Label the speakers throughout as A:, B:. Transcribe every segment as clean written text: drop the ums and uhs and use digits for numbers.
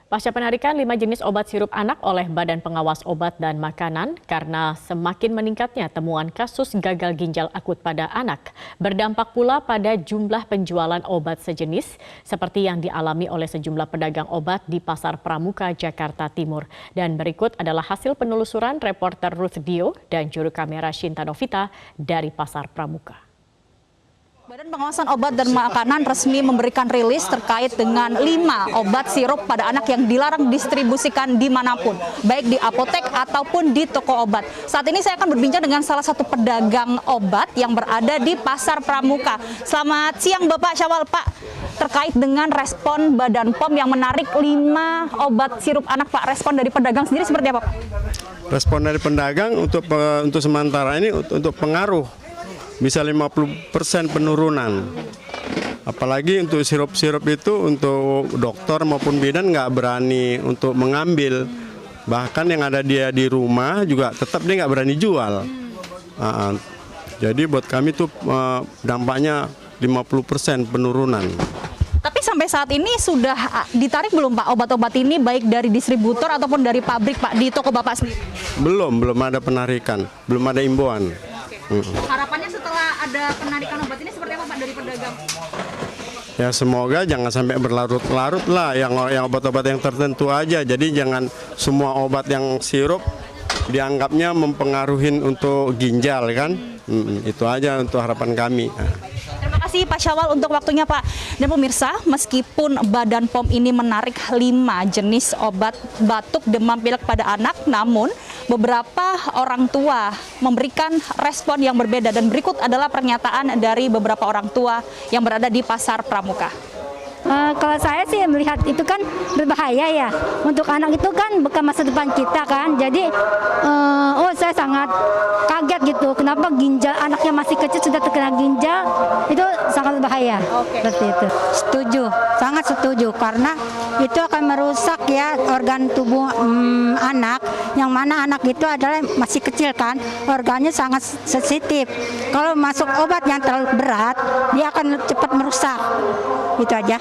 A: Pasca penarikan 5 jenis obat sirup anak oleh Badan Pengawas Obat dan Makanan karena semakin meningkatnya temuan kasus gagal ginjal akut pada anak, berdampak pula pada jumlah penjualan obat sejenis seperti yang dialami oleh sejumlah pedagang obat di Pasar Pramuka, Jakarta Timur. Dan berikut adalah hasil penelusuran reporter Ruth Dio dan juru kamera Shinta Novita dari Pasar Pramuka.
B: Badan Pengawasan Obat dan Makanan resmi memberikan rilis terkait dengan 5 obat sirup pada anak yang dilarang distribusikan dimanapun, baik di apotek ataupun di toko obat. Saat ini saya akan berbincang dengan salah satu pedagang obat yang berada di Pasar Pramuka. Selamat siang Bapak Syawal, Pak. Terkait dengan respon Badan POM yang menarik 5 obat sirup anak, Pak. Respon dari pedagang sendiri seperti apa, Pak?
C: Respon dari pedagang untuk sementara ini untuk pengaruh bisa 50% penurunan. Apalagi untuk sirup-sirup itu untuk dokter maupun bidan nggak berani untuk mengambil. Bahkan yang ada dia di rumah juga tetap dia nggak berani jual. Jadi buat kami itu dampaknya 50% penurunan.
B: Tapi sampai saat ini sudah ditarik belum Pak obat-obat ini baik dari distributor ataupun dari pabrik Pak di toko Bapak sendiri?
C: Belum ada penarikan, belum ada imbauan.
B: Harapannya setelah ada penarikan obat ini seperti apa Pak dari pedagang?
C: Ya semoga jangan sampai berlarut-larut lah, yang obat-obat yang tertentu aja. Jadi jangan semua obat yang sirup dianggapnya mempengaruhi untuk ginjal kan. Itu aja untuk harapan kami.
B: Terima kasih Pak Syawal untuk waktunya Pak. Dan pemirsa, meskipun Badan POM ini menarik 5 jenis obat batuk, demam, pilek pada anak, namun beberapa orang tua memberikan respon yang berbeda. Dan berikut adalah pernyataan dari beberapa orang tua yang berada di Pasar Pramuka.
D: Kalau saya sih melihat itu kan berbahaya ya. Untuk anak itu kan bukan masa depan kita kan. Jadi saya sangat kaget gitu. Kenapa ginjal anaknya masih kecil sudah terkena ginjal, itu sangat berbahaya. Seperti itu.
E: Setuju, sangat setuju karena itu akan merusak ya organ tubuh anak. Yang mana anak itu adalah masih kecil kan, organnya sangat sensitif. Kalau masuk obat yang terlalu berat, dia akan cepat merusak. Itu aja.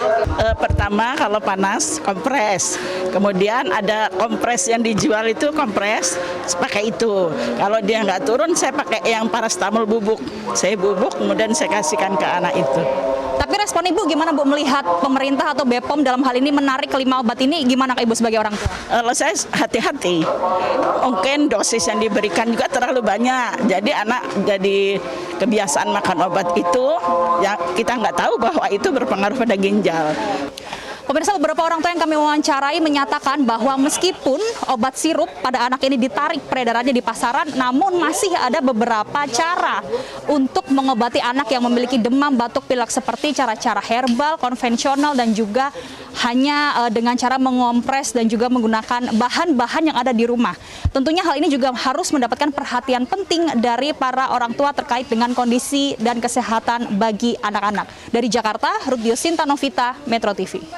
F: Pertama kalau panas kompres, kemudian ada kompres yang dijual itu kompres, pakai itu. Kalau dia nggak turun, saya pakai yang parastamol bubuk. Saya bubuk, kemudian saya kasihkan ke anak itu.
B: Tapi respon Ibu gimana Bu melihat pemerintah atau BPOM dalam hal ini menarik 5 obat ini? Gimana Ibu sebagai orang tua?
F: Kalau saya hati-hati, mungkin dosis yang diberikan juga terlalu banyak. Jadi anak jadi kebiasaan makan obat itu, yang kita nggak tahu bahwa itu berpengaruh pada ginjal.
B: Pemirsa, beberapa orang tua yang kami wawancarai menyatakan bahwa meskipun obat sirup pada anak ini ditarik peredarannya di pasaran, namun masih ada beberapa cara untuk mengobati anak yang memiliki demam, batuk, pilek seperti cara-cara herbal, konvensional, dan juga hanya dengan cara mengompres dan juga menggunakan bahan-bahan yang ada di rumah. Tentunya hal ini juga harus mendapatkan perhatian penting dari para orang tua terkait dengan kondisi dan kesehatan bagi anak-anak. Dari Jakarta, Ruth Dio, Shinta Novita, Metro TV.